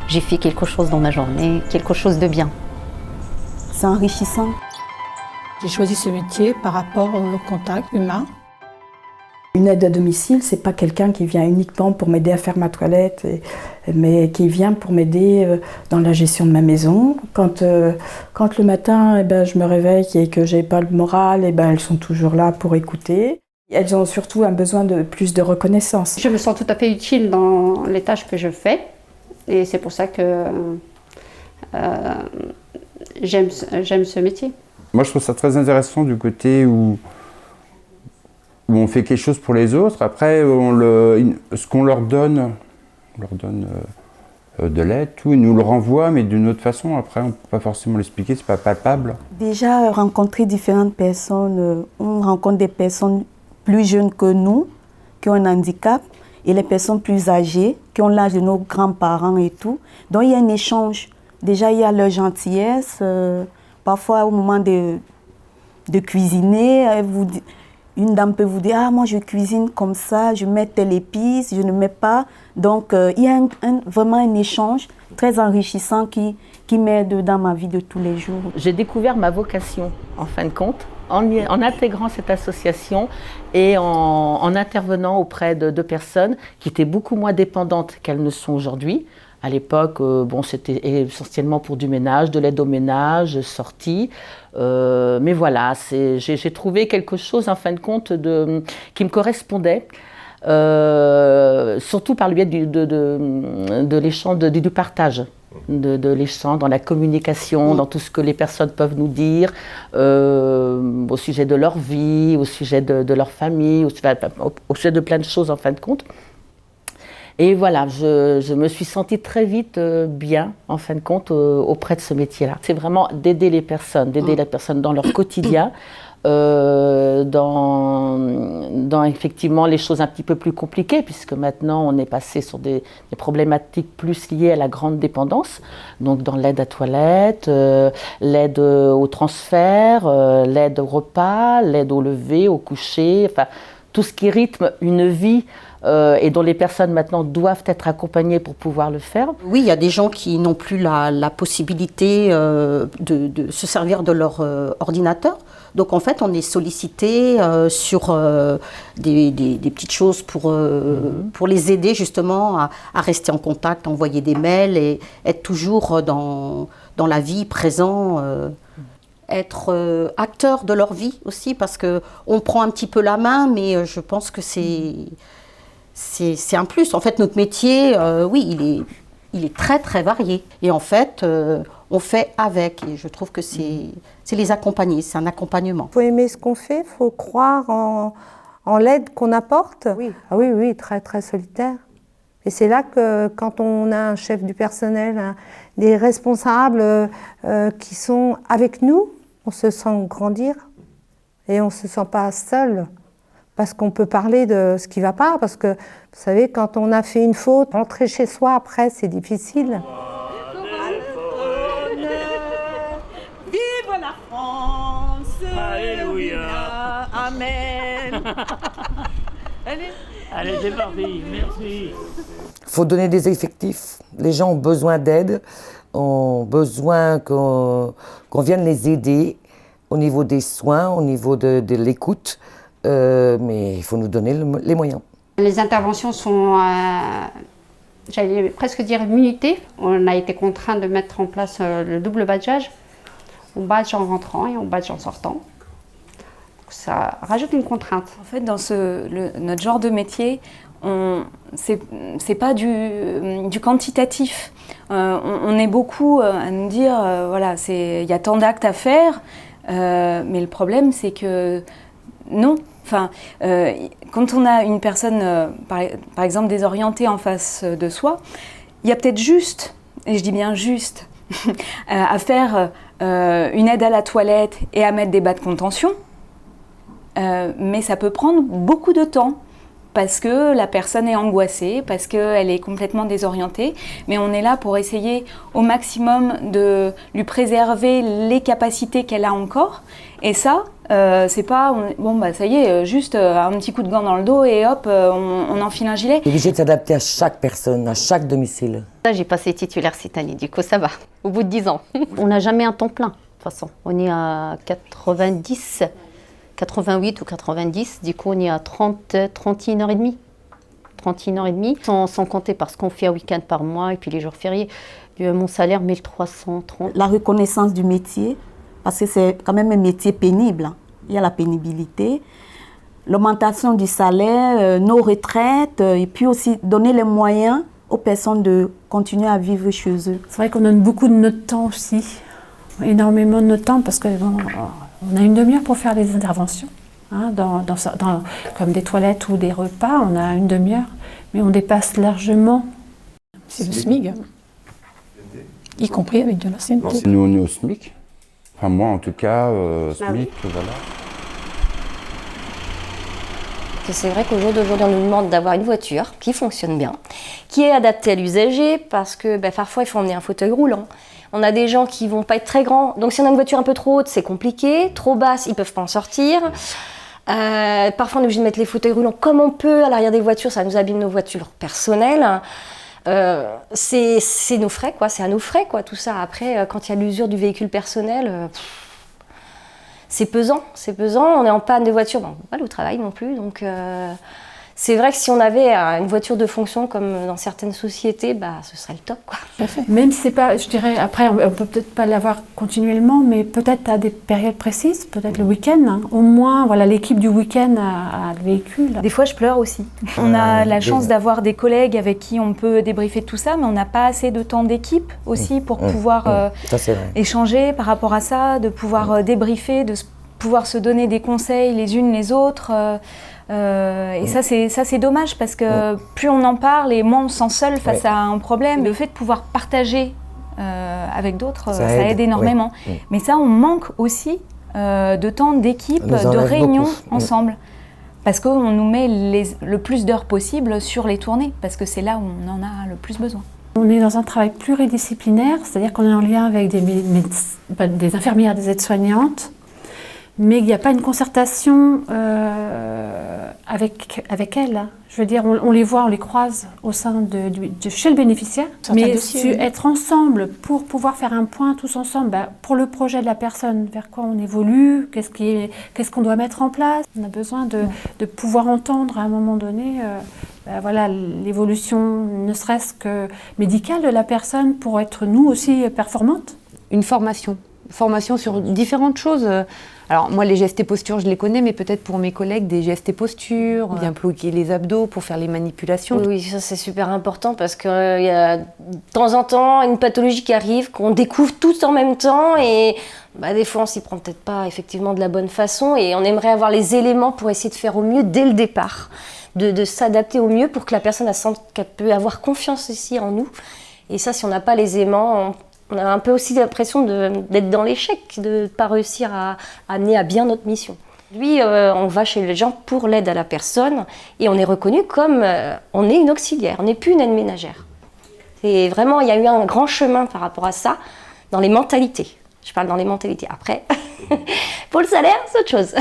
j'ai fait quelque chose dans ma journée, quelque chose de bien. C'est enrichissant. J'ai choisi ce métier par rapport au contact humain. Une aide à domicile, c'est pas quelqu'un qui vient uniquement pour m'aider à faire ma toilette, mais qui vient pour m'aider dans la gestion de ma maison. Quand le matin, je me réveille et que j'ai pas le moral, elles sont toujours là pour écouter. Elles ont surtout un besoin de plus de reconnaissance. Je me sens tout à fait utile dans les tâches que je fais, et c'est pour ça que j'aime ce métier. Moi, je trouve ça très intéressant du côté où on fait quelque chose pour les autres. Après, ce qu'on leur donne, de l'aide, tout, ils nous le renvoient, mais d'une autre façon. Après, on ne peut pas forcément l'expliquer, c'est pas palpable. Déjà, rencontrer différentes personnes, on rencontre des personnes plus jeunes que nous, qui ont un handicap, et les personnes plus âgées, qui ont l'âge de nos grands-parents et tout. Donc, il y a un échange. Déjà, il y a leur gentillesse. Parfois, au moment de cuisiner, une dame peut vous dire « Ah, moi, je cuisine comme ça, je mets telle épice, je ne mets pas. » Donc, il y a vraiment un échange très enrichissant qui m'aide dans ma vie de tous les jours. J'ai découvert ma vocation, en fin de compte, en intégrant cette association et en intervenant auprès de personnes qui étaient beaucoup moins dépendantes qu'elles ne sont aujourd'hui. À l'époque, c'était essentiellement pour du ménage, de l'aide au ménage, sortie. Mais voilà, j'ai trouvé quelque chose, en fin de compte, qui me correspondait. Surtout par le biais de l'échange, du partage, de l'échange, dans la communication, dans tout ce que les personnes peuvent nous dire, au sujet de leur vie, au sujet de leur famille, au sujet de plein de choses, en fin de compte. Et voilà, je me suis sentie très vite bien, en fin de compte, auprès de ce métier-là. C'est vraiment d'aider les personnes dans leur quotidien, dans effectivement les choses un petit peu plus compliquées, puisque maintenant on est passé sur des problématiques plus liées à la grande dépendance, donc dans l'aide à toilette, l'aide au transfert, l'aide au repas, l'aide au lever, au coucher, enfin tout ce qui rythme une vie et dont les personnes maintenant doivent être accompagnées pour pouvoir le faire. Oui, il y a des gens qui n'ont plus la possibilité de se servir de leur ordinateur. Donc en fait, on est sollicité sur des petites choses pour les aider justement à rester en contact, à envoyer des mails et être toujours dans la vie, présent. Être acteur de leur vie aussi, parce qu'on prend un petit peu la main, mais je pense que c'est un plus. En fait, notre métier, oui, il est très très varié. Et en fait, on fait avec. Et je trouve que c'est les accompagner, c'est un accompagnement. Il faut aimer ce qu'on fait, il faut croire en l'aide qu'on apporte. Oui. Ah oui, très très solitaire. Et c'est là que quand on a un chef du personnel, des responsables qui sont avec nous, on se sent grandir et on ne se sent pas seul parce qu'on peut parler de ce qui ne va pas. Parce que, vous savez, quand on a fait une faute, rentrer chez soi après, c'est difficile. Vive la France! Alléluia! Amen! Allez, c'est parti, merci. Il faut donner des effectifs. Les gens ont besoin d'aide, ont besoin qu'on vienne les aider au niveau des soins, au niveau de l'écoute, mais il faut nous donner les moyens. Les interventions sont, j'allais presque dire, minutées. On a été contraint de mettre en place le double badgeage. On badge en rentrant et on badge en sortant. Ça rajoute une contrainte. En fait, dans notre genre de métier, c'est pas du quantitatif. On est beaucoup à nous dire, voilà, il y a tant d'actes à faire, mais le problème, c'est que non. Enfin, quand on a une personne, par exemple, désorientée en face de soi, il y a peut-être juste, et je dis bien juste, à faire une aide à la toilette et à mettre des bas de contention. Mais ça peut prendre beaucoup de temps parce que la personne est angoissée, parce qu'elle est complètement désorientée. Mais on est là pour essayer au maximum de lui préserver les capacités qu'elle a encore. Et ça, C'est pas, ça y est, juste un petit coup de gant dans le dos et hop, on enfile un gilet. On est obligé de s'adapter à chaque personne, à chaque domicile. J'ai passé titulaire cette année, du coup ça va, au bout de 10 ans. On n'a jamais un temps plein, de toute façon. On est à 90, 88 ou 90, du coup on est à 31h30. 31h30, sans compter parce qu'on fait un week-end par mois et puis les jours fériés. Mon salaire, 1330. La reconnaissance du métier, parce que c'est quand même un métier pénible. Il y a la pénibilité, l'augmentation du salaire, nos retraites, et puis aussi donner les moyens aux personnes de continuer à vivre chez eux. C'est vrai qu'on donne beaucoup de notre temps aussi, énormément de notre temps, parce que on a une demi-heure pour faire les interventions. Hein, comme des toilettes ou des repas, on a une demi-heure, mais on dépasse largement. C'est le SMIC, y compris avec de l'ancienneté. Nous, on est au SMIC. Enfin, moi, en tout cas, SMIC, voilà. C'est vrai qu'au jour d'aujourd'hui, on nous demande d'avoir une voiture qui fonctionne bien, qui est adaptée à l'usager, parce que parfois, il faut emmener un fauteuil roulant. On a des gens qui ne vont pas être très grands, donc si on a une voiture un peu trop haute, c'est compliqué. Trop basse, ils ne peuvent pas en sortir. Parfois, on est obligé de mettre les fauteuils roulants comme on peut à l'arrière des voitures, ça nous abîme nos voitures personnelles. C'est nos frais, quoi. C'est à nos frais, quoi, tout ça. Après, quand il y a l'usure du véhicule personnel, c'est pesant, c'est pesant. On est en panne de voiture, on ne peut pas aller au travail non plus. Donc, c'est vrai que si on avait une voiture de fonction comme dans certaines sociétés, ce serait le top, quoi. Même si c'est pas, je dirais, après on peut peut-être pas l'avoir continuellement, mais peut-être à des périodes précises, peut-être le week-end. Hein. Au moins, voilà, l'équipe du week-end a le véhicule. Des fois, je pleure aussi. On a la chance d'avoir des collègues avec qui on peut débriefer tout ça, mais on n'a pas assez de temps d'équipe aussi pour pouvoir échanger par rapport à ça, de pouvoir débriefer, de pouvoir se donner des conseils les unes les autres. Et ça c'est dommage parce que plus on en parle et moins on se sent seul face à un problème. Le fait de pouvoir partager avec d'autres, ça aide énormément. Mais ça, on manque aussi de temps d'équipe, de réunions ensemble. Parce qu'on nous met le plus d'heures possible sur les tournées, parce que c'est là où on en a le plus besoin. On est dans un travail pluridisciplinaire, c'est-à-dire qu'on est en lien avec des infirmières, des aides-soignantes, mais il n'y a pas une concertation avec elles. Je veux dire, on les voit, on les croise au sein chez le bénéficiaire, mais être ensemble pour pouvoir faire un point tous ensemble pour le projet de la personne, vers quoi on évolue, qu'est-ce qu'on doit mettre en place. On a besoin de pouvoir entendre à un moment donné voilà, l'évolution, ne serait-ce que médicale de la personne pour être nous aussi performantes. Une formation sur différentes choses. Alors moi les gestes et postures je les connais, mais peut-être pour mes collègues des gestes et postures, bien bloquer les abdos pour faire les manipulations. Oui, ça c'est super important parce qu'il y a de temps en temps une pathologie qui arrive, qu'on découvre tous en même temps et des fois on s'y prend peut-être pas effectivement de la bonne façon et on aimerait avoir les éléments pour essayer de faire au mieux dès le départ, de s'adapter au mieux pour que la personne sente qu'elle peut avoir confiance aussi en nous. Et ça, si on n'a pas les aimants, on a un peu aussi l'impression d'être dans l'échec, de ne pas réussir à amener à bien notre mission. Lui, on va chez les gens pour l'aide à la personne et on est reconnu comme on est une auxiliaire, on n'est plus une aide ménagère. Et vraiment, il y a eu un grand chemin par rapport à ça dans les mentalités. Je parle dans les mentalités. Après, pour le salaire, c'est autre chose.